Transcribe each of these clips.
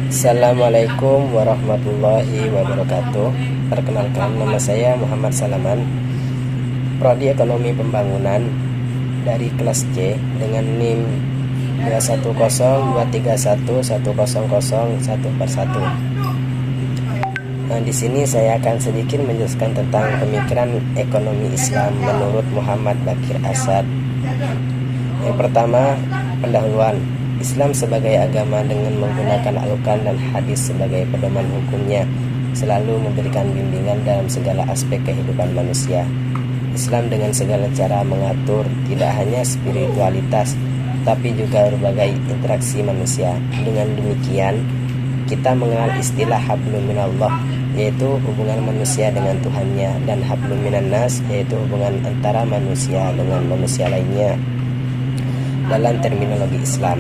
Assalamualaikum warahmatullahi wabarakatuh. Perkenalkan, nama saya Muhammad Salaman, Prodi Ekonomi Pembangunan dari kelas C dengan NIM 2102311001001 Nah, di sini saya akan sedikit menjelaskan tentang pemikiran ekonomi Islam menurut Muhammad Baqir Asad. Yang pertama, pendahuluan. Islam sebagai agama dengan menggunakan Al-Quran dan hadis sebagai pedoman hukumnya selalu memberikan bimbingan dalam segala aspek kehidupan manusia. Islam dengan segala cara mengatur tidak hanya spiritualitas tapi juga berbagai interaksi manusia. Dengan demikian, kita mengenal istilah hablum minallah, yaitu hubungan manusia dengan Tuhannya, dan hablum minannas, yaitu hubungan antara manusia dengan manusia lainnya dalam terminologi Islam.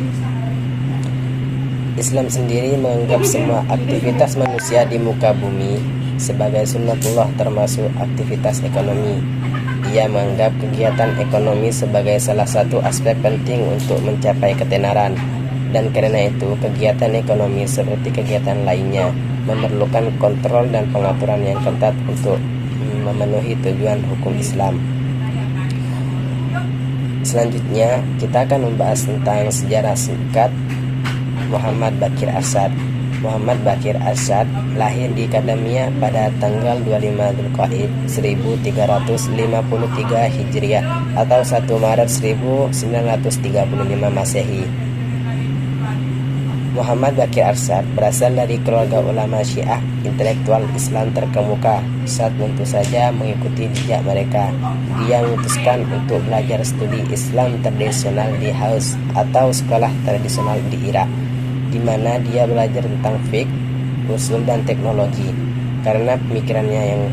Islam sendiri menganggap semua aktivitas manusia di muka bumi sebagai sunnatullah, termasuk aktivitas ekonomi. Ia menganggap kegiatan ekonomi sebagai salah satu aspek penting untuk mencapai ketenaran, dan karena itu kegiatan ekonomi seperti kegiatan lainnya memerlukan kontrol dan pengaturan yang ketat untuk memenuhi tujuan hukum Islam. Selanjutnya kita akan membahas tentang sejarah singkat Muhammad Baqir Asad. Muhammad Baqir Asad lahir di Kadamia pada tanggal 25 Dzulqa'dah 1353 Hijriah atau 1 Maret 1935 Masehi. Muhammad Baqir Asad berasal dari keluarga ulama Syiah intelektual Islam terkemuka. Saat tentu saja mengikuti jejak mereka, dia memutuskan untuk belajar studi Islam tradisional di Haus atau sekolah tradisional di Irak, di mana dia belajar tentang fiqh, usul dan teknologi. Karena pemikirannya yang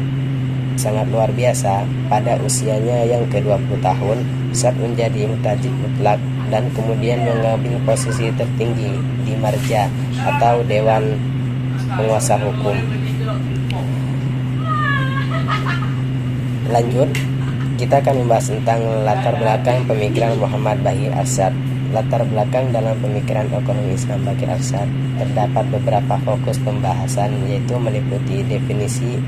sangat luar biasa, pada usianya yang ke-20 tahun, saat menjadi mutajid mutlak dan kemudian mengambil posisi tertinggi di Marja atau Dewan Penguasa Hukum. Lanjut, kita akan membahas tentang latar belakang pemikiran Muhammad Baqir Asad. Latar belakang dalam pemikiran ekonomi Islam Baqir Asad terdapat beberapa fokus pembahasan, yaitu meliputi definisi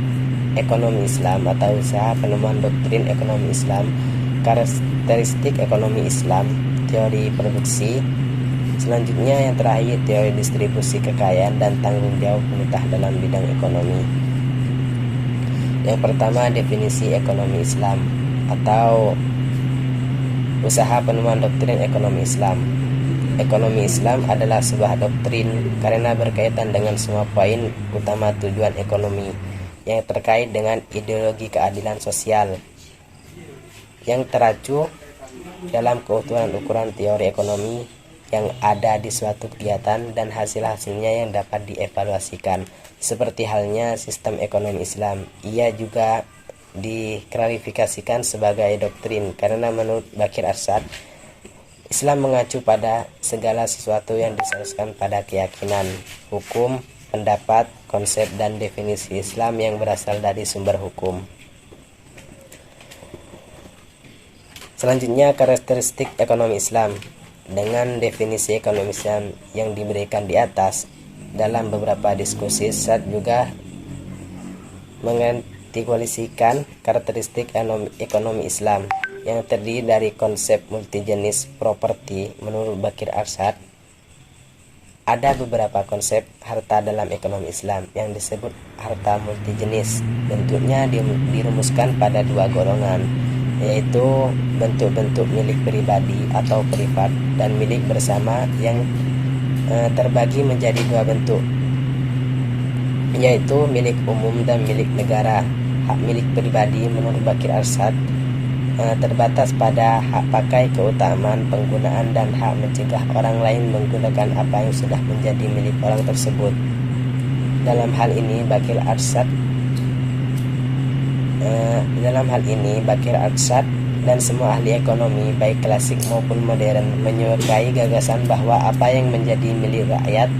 ekonomi Islam atau usaha penemuan doktrin ekonomi Islam, karakteristik ekonomi Islam, teori produksi. Selanjutnya yang terakhir, teori distribusi kekayaan dan tanggung jawab pemerintah dalam bidang ekonomi. Yang pertama, definisi ekonomi Islam atau usaha penemuan doktrin ekonomi Islam. Ekonomi Islam adalah sebuah doktrin karena berkaitan dengan semua poin utama tujuan ekonomi yang terkait dengan ideologi keadilan sosial yang teracu dalam keutuhan ukuran teori ekonomi yang ada di suatu kegiatan dan hasil-hasilnya yang dapat dievaluasikan. Seperti halnya sistem ekonomi Islam, ia juga diklarifikasikan sebagai doktrin karena menurut Baqir Asad, Islam mengacu pada segala sesuatu yang diselaraskan pada keyakinan, hukum, pendapat, konsep, dan definisi Islam yang berasal dari sumber hukum. Selanjutnya, karakteristik ekonomi Islam. Dengan definisi ekonomi Islam yang diberikan di atas, dalam beberapa diskusi Asad juga mengartikulasikan karakteristik ekonomi Islam yang terdiri dari konsep multijenis properti. Menurut Baqir Asad, ada beberapa konsep harta dalam ekonomi Islam yang disebut harta multijenis. Bentuknya dirumuskan pada dua golongan, yaitu bentuk-bentuk milik pribadi atau privat dan milik bersama yang terbagi menjadi dua bentuk, yaitu milik umum dan milik negara. Hak milik pribadi menurut Baqir Asad terbatas pada hak pakai, keutamaan penggunaan, dan hak mencegah orang lain menggunakan apa yang sudah menjadi milik orang tersebut. Dalam hal ini Baqir Asad dan semua ahli ekonomi baik klasik maupun modern menyukai gagasan bahwa apa yang menjadi milik rakyat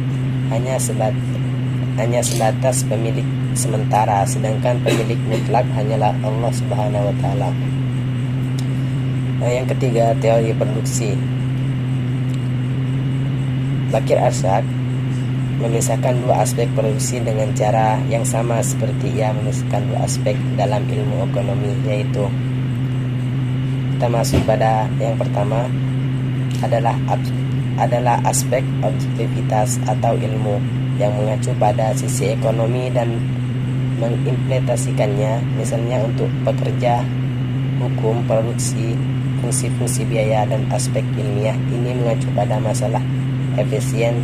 hanya sebatas pemilik sementara, sedangkan pemilik mutlak hanyalah Allah Subhanahu wa taala. Yang ketiga, teori produksi. Baqir Asad memisahkan dua aspek produksi dengan cara yang sama seperti ia memisahkan dua aspek dalam ilmu ekonomi, yaitu kita masuk pada yang pertama adalah aspek objektivitas atau ilmu yang mengacu pada sisi ekonomi dan mengimplementasikannya, misalnya untuk pekerja, hukum, produksi, fungsi-fungsi biaya, dan aspek ilmiah ini mengacu pada masalah efisien,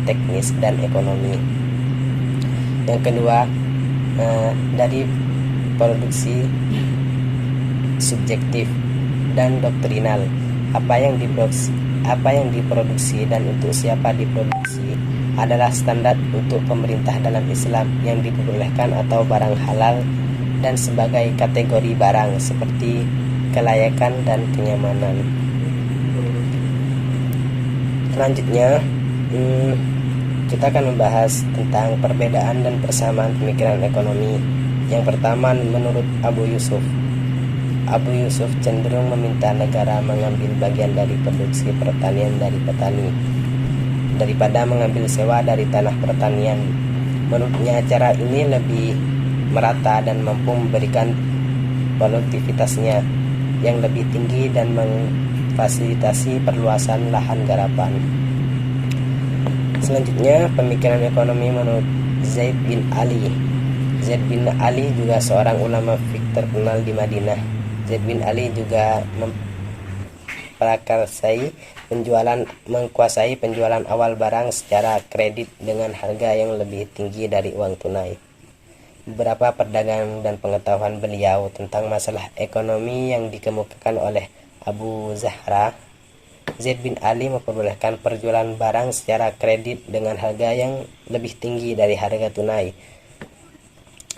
teknis, dan ekonomi. Yang kedua, dari produksi subjektif dan doktrinal, apa yang diproduksi dan untuk siapa diproduksi adalah standar untuk pemerintah dalam Islam yang diperbolehkan atau barang halal dan sebagai kategori barang seperti kelayakan dan kenyamanan. Selanjutnya kita akan membahas tentang perbedaan dan persamaan pemikiran ekonomi. Yang pertama, menurut Abu Yusuf cenderung meminta negara mengambil bagian dari produksi pertanian dari petani daripada mengambil sewa dari tanah pertanian. Menurutnya cara ini lebih merata dan mampu memberikan produktivitasnya yang lebih tinggi dan memfasilitasi perluasan lahan garapan. Selanjutnya, pemikiran ekonomi menurut Zaid bin Ali. Zaid bin Ali juga seorang ulama fikih terkenal di Madinah. Zaid bin Ali juga menguasai penjualan awal barang secara kredit dengan harga yang lebih tinggi dari uang tunai. Beberapa perdagangan dan pengetahuan beliau tentang masalah ekonomi yang dikemukakan oleh Abu Zahra, Zaid bin Ali memperbolehkan perjualan barang secara kredit dengan harga yang lebih tinggi dari harga tunai.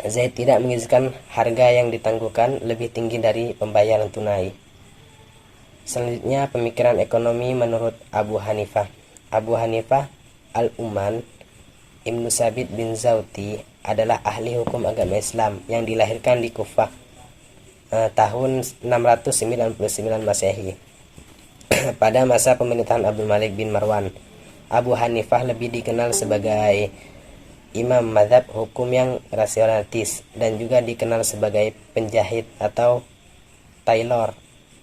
Zaid tidak mengizinkan harga yang ditangguhkan lebih tinggi dari pembayaran tunai. Selanjutnya, pemikiran ekonomi menurut Abu Hanifah. Abu Hanifah Al-Uman Ibnu Sabit bin Zauti adalah ahli hukum agama Islam yang dilahirkan di Kufah tahun 699 Masehi. Pada masa pemerintahan Abdul Malik bin Marwan, Abu Hanifah lebih dikenal sebagai imam mazhab hukum yang rasionalistis dan juga dikenal sebagai penjahit atau tailor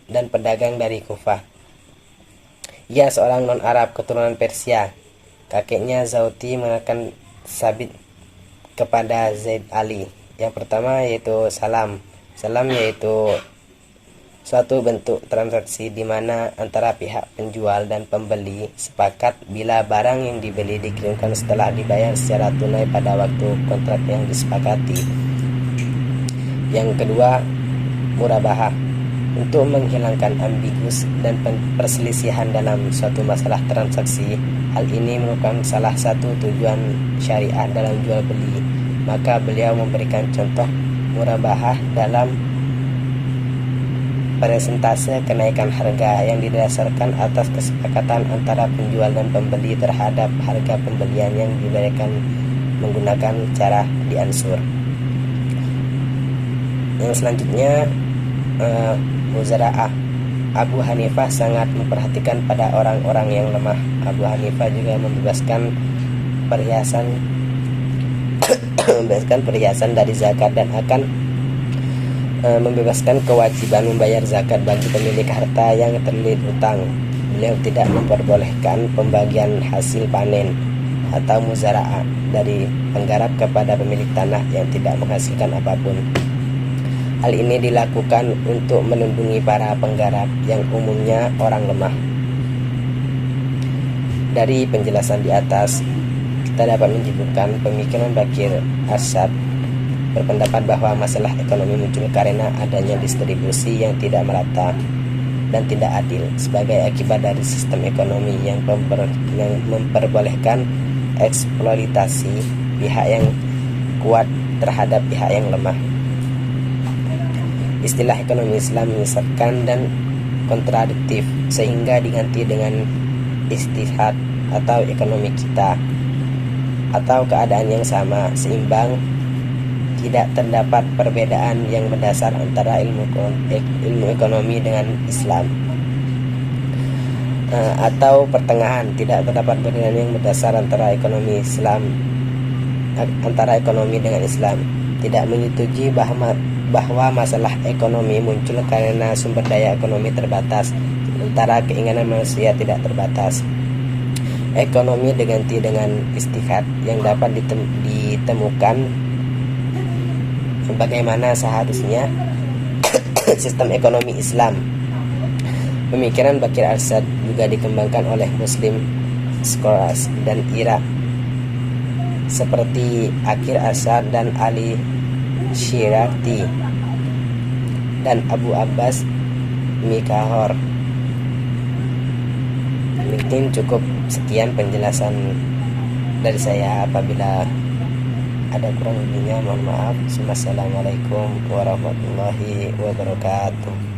dan pedagang dari Kufah. Ia seorang non-Arab keturunan Persia. Kakeknya Zauti mengenalkan sabit kepada Zaid Ali. Yang pertama yaitu salam. Salam yaitu suatu bentuk transaksi di mana antara pihak penjual dan pembeli sepakat bila barang yang dibeli dikirimkan setelah dibayar secara tunai pada waktu kontrak yang disepakati. Yang kedua, murabahah. Untuk menghilangkan ambigus dan perselisihan dalam suatu masalah transaksi, hal ini merupakan salah satu tujuan syariah dalam jual beli. Maka beliau memberikan contoh murabahah dalam persentase kenaikan harga yang didasarkan atas kesepakatan antara penjual dan pembeli terhadap harga pembelian yang diberikan menggunakan cara diansur. Yang selanjutnya, muzara'ah. Abu Hanifah sangat memperhatikan pada orang-orang yang lemah. Abu Hanifah juga membebaskan perhiasan dari zakat dan akan membebaskan kewajiban membayar zakat bagi pemilik harta yang terlilit utang. Beliau tidak memperbolehkan pembagian hasil panen atau muzara'ah dari penggarap kepada pemilik tanah yang tidak menghasilkan apapun. Hal ini dilakukan untuk melindungi para penggarap yang umumnya orang lemah. Dari penjelasan di atas, kita dapat menyimpulkan pemikiran Bakir Asyad berpendapat bahwa masalah ekonomi muncul karena adanya distribusi yang tidak merata dan tidak adil sebagai akibat dari sistem ekonomi yang memperbolehkan eksploitasi pihak yang kuat terhadap pihak yang lemah. Istilah ekonomi Islam menyesatkan dan kontradiktif sehingga diganti dengan istihad atau ekonomi kita atau keadaan yang sama, seimbang. Tidak terdapat perbedaan yang mendasar antara ilmu ekonomi dengan Islam. atau pertengahan, tidak terdapat perbedaan yang berdasar antara ekonomi dengan Islam. Tidak menyetujui bahwa masalah ekonomi muncul karena sumber daya ekonomi terbatas, sementara keinginan manusia tidak terbatas. Ekonomi diganti dengan istihad yang dapat ditemukan bagaimana seharusnya sistem ekonomi Islam. Pemikiran Baqir Arsyad juga dikembangkan oleh Muslim scholars dan Irak seperti Akir Arsyad dan Ali Shirati dan Abu Abbas Mikahor. Mungkin cukup sekian penjelasan dari saya. Apabila ada kurang lebihnya mohon maaf. Wassalamualaikum warahmatullahi wabarakatuh.